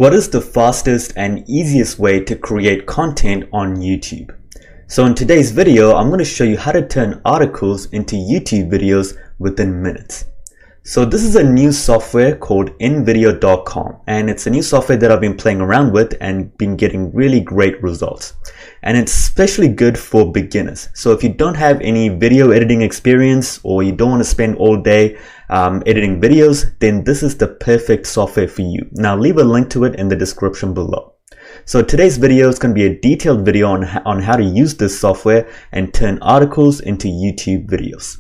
What is the fastest and easiest way to create content on YouTube? So in today's video, I'm going to show you how to turn articles into YouTube videos within minutes. So this is a new software called InVideo.com, and it's a new software that I've been playing around with and been getting really great results. And it's especially good for beginners. So if you don't have any video editing experience or you don't want to spend all day editing videos, then this is the perfect software for you. Now leave a link to it in the description below. So today's video is going to be a detailed video on how to use this software and turn articles into YouTube videos.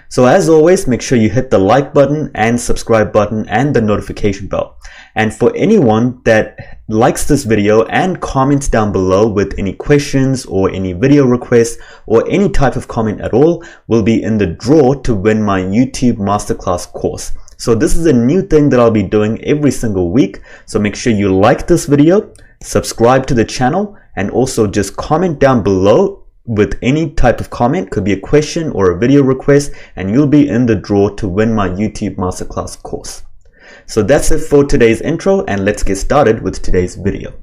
So as always, make sure you hit the like button and subscribe button and the notification bell. And for anyone that likes this video and comments down below with any questions or any video requests or any type of comment at all, will be in the draw to win my YouTube Masterclass course. So this is a new thing that I'll be doing every single week. So make sure you like this video, subscribe to the channel, and also just comment down below with any type of comment. Could be a question or a video request, and you'll be in the draw to win my YouTube Masterclass course. So that's it for today's intro, and let's get started with today's video.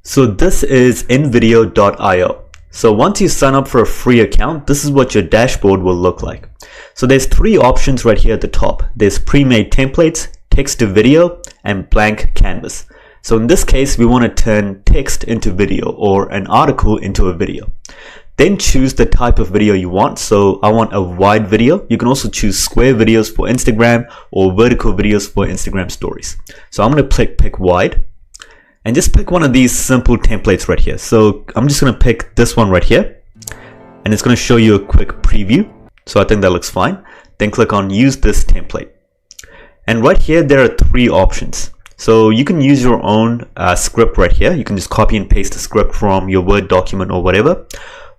So this is InVideo.io. So once you sign up for a free account, this is what your dashboard will look like. So there's three options right here at the top. There's pre-made templates, text to video, and blank canvas. So in this case, we want to turn text into video or an article into a video. Then choose the type of video you want. So I want a wide video. You can also choose square videos for Instagram or vertical videos for Instagram stories. So I'm going to pick wide and just pick one of these simple templates right here. So I'm just going to pick this one right here, and it's going to show you a quick preview. So I think that looks fine. Then click on use this template. And right here, there are three options. So you can use your own script right here. You can just copy and paste the script from your Word document or whatever.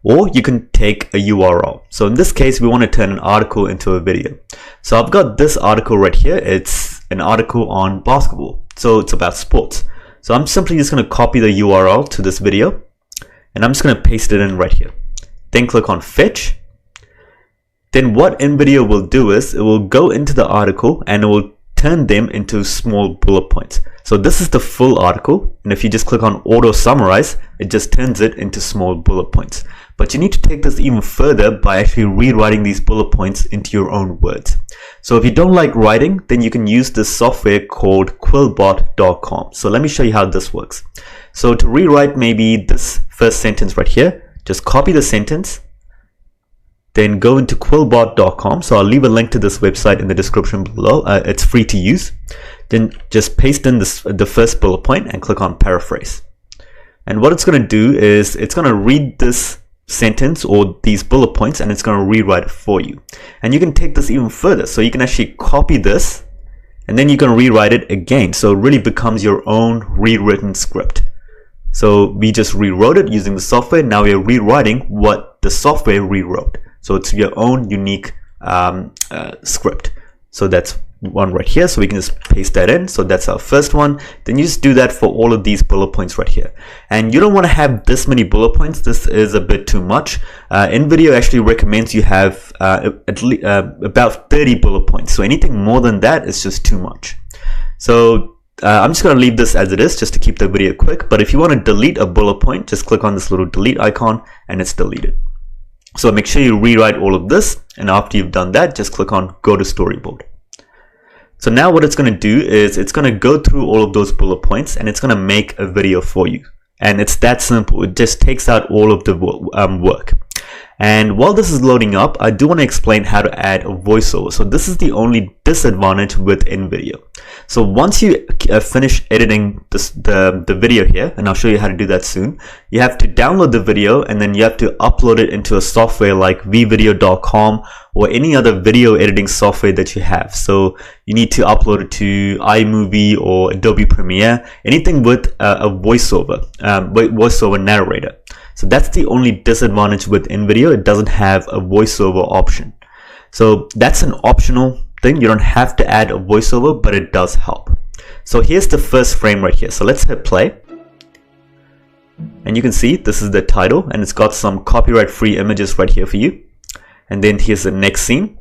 Or you can take a URL. So in this case, we want to turn an article into a video. So I've got this article right here. It's an article on basketball. So it's about sports. So I'm simply just going to copy the URL to this video, and I'm just going to paste it in right here. Then click on fetch. Then what InVideo will do is it will go into the article and it will turn them into small bullet points. So this is the full article, and if you just click on auto summarize, it just turns it into small bullet points. But you need to take this even further by actually rewriting these bullet points into your own words. So if you don't like writing, then you can use this software called quillbot.com. So let me show you how this works. So to rewrite maybe this first sentence right here, just copy the sentence, then go into quillbot.com. So I'll leave a link to this website in the description below. It's free to use. Then just paste in the first bullet point and click on paraphrase. And what it's going to do is it's going to read this sentence or these bullet points, and it's going to rewrite it for you. And you can take this even further. So you can actually copy this, and then you can rewrite it again. So it really becomes your own rewritten script. So we just rewrote it using the software. Now we are rewriting what the software rewrote. So it's your own unique script. So that's one right here. So we can just paste that in. So that's our first one. Then you just do that for all of these bullet points right here. And you don't want to have this many bullet points. This is a bit too much. InVideo actually recommends you have at least about 30 bullet points. So anything more than that is just too much. So I'm just going to leave this as it is just to keep the video quick. But if you want to delete a bullet point, just click on this little delete icon and it's deleted. So make sure you rewrite all of this, and after you've done that, just click on go to storyboard. So now what it's going to do is it's going to go through all of those bullet points and it's going to make a video for you. And it's that simple. It just takes out all of the work. And while this is loading up, I do want to explain how to add a voiceover. So this is the only disadvantage with InVideo. So once you finish editing the video here, and I'll show you how to do that soon, you have to download the video and then you have to upload it into a software like vvideo.com or any other video editing software that you have. So you need to upload it to iMovie or Adobe Premiere, anything with a voiceover narrator. So that's the only disadvantage with InVideo. It doesn't have a voiceover option. So that's an optional thing. You don't have to add a voiceover, but it does help. So here's the first frame right here. So let's hit play. And you can see this is the title, and it's got some copyright free images right here for you. And then here's the next scene.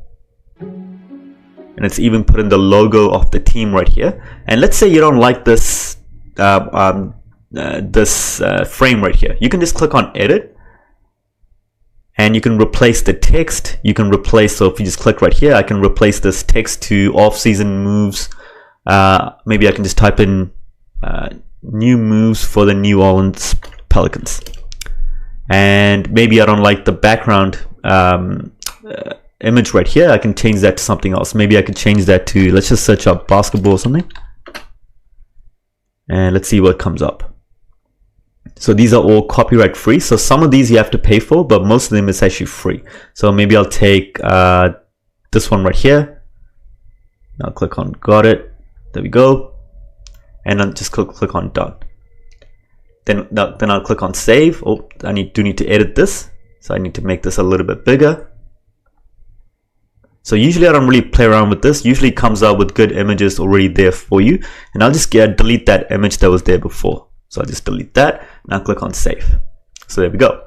And it's even put in the logo of the team right here. And let's say you don't like this this frame right here. You can just click on edit, and you can replace the text. You can replace, so if you just click right here, I can replace this text to off-season moves. Maybe I can just type in new moves for the New Orleans Pelicans. And maybe I don't like the background image right here. I can change that to something else. Maybe I could change that to, let's just search up basketball or something. And let's see what comes up. So these are all copyright free. So some of these you have to pay for, but most of them is actually free. So maybe I'll take this one right here. I'll click on got it. There we go. And I'll just click on done. Then I'll click on save. Oh, I do need to edit this. So I need to make this a little bit bigger. So usually I don't really play around with this. Usually it comes out with good images already there for you. And I'll just delete that image that was there before. So I'll just delete that and I'll click on save. So there we go.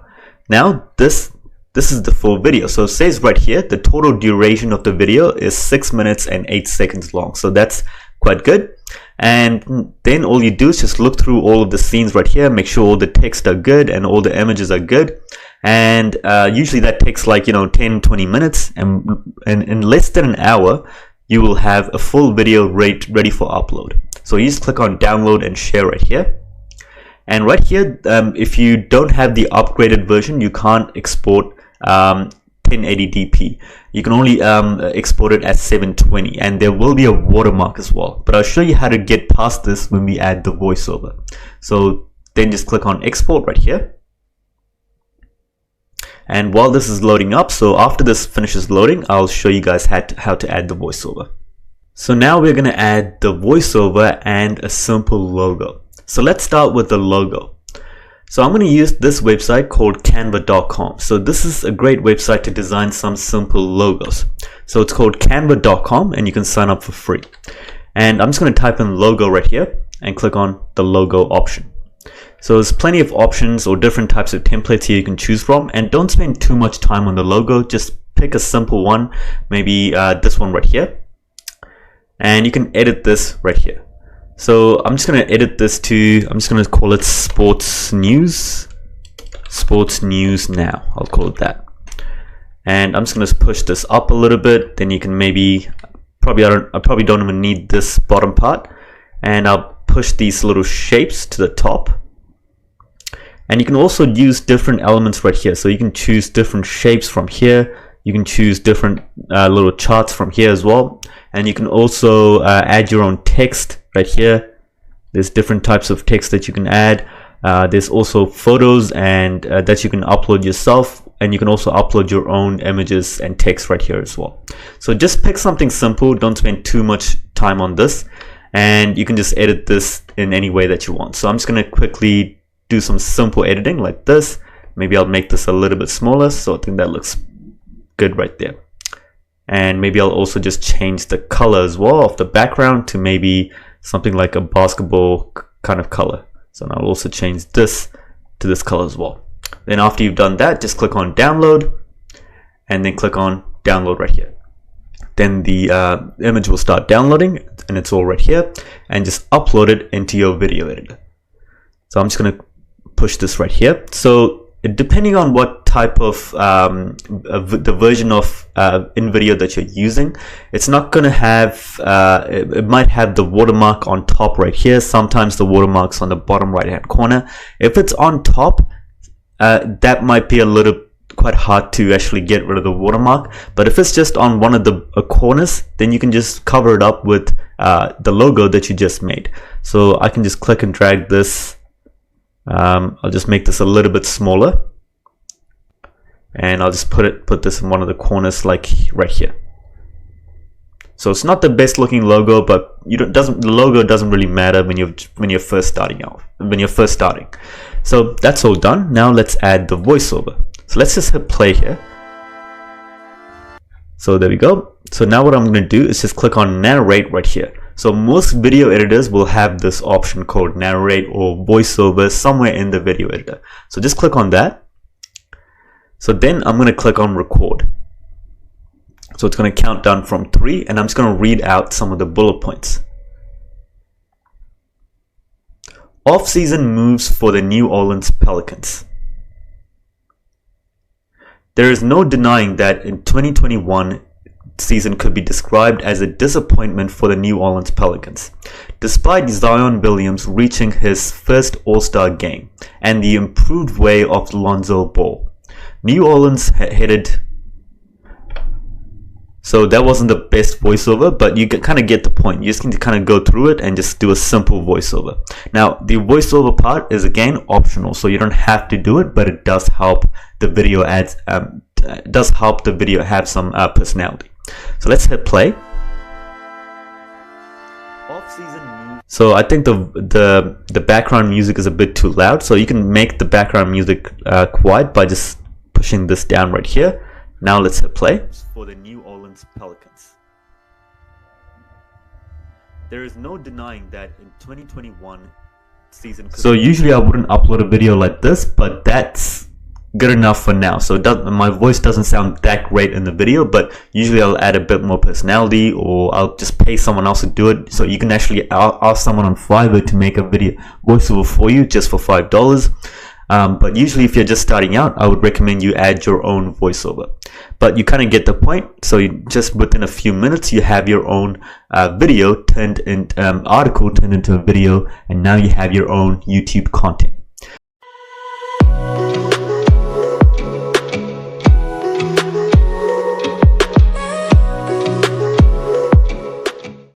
Now this is the full video. So it says right here, the total duration of the video is 6 minutes and 8 seconds long. So that's quite good. And then all you do is just look through all of the scenes right here, make sure all the text are good and all the images are good. And usually that takes like 10-20 minutes, and in less than an hour you will have a full video ready for upload. So you just click on download and share right here. And right here, if you don't have the upgraded version, you can't export 1080p. You can only export it as 720, and there will be a watermark as well. But I'll show you how to get past this when we add the voiceover. So then just click on export right here. And while this is loading up, so after this finishes loading, I'll show you guys how to add the voiceover. So now we're going to add the voiceover and a simple logo. So let's start with the logo. So I'm going to use this website called canva.com. So this is a great website to design some simple logos. So it's called canva.com, and you can sign up for free. And I'm just going to type in logo right here and click on the logo option. So there's plenty of options or different types of templates here you can choose from, and don't spend too much time on the logo. Just pick a simple one, maybe this one right here, and you can edit this right here. So I'm just going to edit this to, I'm just going to call it sports news now. I'll call it that. And I'm just going to push this up a little bit. Then you can maybe, I probably don't even need this bottom part. And I'll push these little shapes to the top. And you can also use different elements right here. So you can choose different shapes from here. You can choose different little charts from here as well. And you can also add your own text right here. There's different types of text that you can add. There's also photos and that you can upload yourself. And you can also upload your own images and text right here as well. So just pick something simple. Don't spend too much time on this. And you can just edit this in any way that you want. So I'm just going to quickly do some simple editing like this. Maybe I'll make this a little bit smaller, so I think that looks good right there. And maybe I'll also just change the color as well of the background to maybe something like a basketball kind of color. So I'll also change this to this color as well. Then after you've done that, just click on download and then click on download right here. Then the image will start downloading, and it's all right here, and just upload it into your video editor. So I'm just going to push this right here. So depending on what type of the version of InVideo that you're using, it's not going to have, it might have the watermark on top right here. Sometimes the watermark's on the bottom right hand corner. If it's on top, that might be a little quite hard to actually get rid of the watermark. But if it's just on one of the corners, then you can just cover it up with the logo that you just made. So I can just click and drag this. I'll just make this a little bit smaller, and I'll just put this in one of the corners, like right here. So it's not the best looking logo, but the logo doesn't really matter when you're first starting. So that's all done. Now let's add the voiceover. So let's just hit play here. So there we go. So now what I'm going to do is just click on narrate right here. So most video editors will have this option called narrate or voiceover somewhere in the video editor. So just click on that. So then I'm going to click on record. So it's going to count down from 3, and I'm just going to read out some of the bullet points. Off-season moves for the New Orleans Pelicans. There is no denying that in 2021 season could be described as a disappointment for the New Orleans Pelicans. Despite Zion Williams reaching his first All-Star game and the improved way of Lonzo Ball, New Orleans headed. So that wasn't the best voiceover, but you kind of get the point. You just need to kind of go through it and just do a simple voiceover. Now, the voiceover part is again optional, so you don't have to do it, but it does help the video have some personality. So let's hit play. So I think the background music is a bit too loud, so you can make the background music quiet by just pushing this down right here. Now let's hit play. For the New Orleans Pelicans. There is no denying that in 2021 season. So usually I wouldn't upload a video like this, but that's good enough for now. So my voice doesn't sound that great in the video, but usually I'll add a bit more personality, or I'll just pay someone else to do it. So you can actually ask someone on Fiverr to make a video voiceover for you just for $5. But usually if you're just starting out, I would recommend you add your own voiceover. But you kind of get the point. So you just within a few minutes, you have your own video article turned into a video, and now you have your own YouTube content.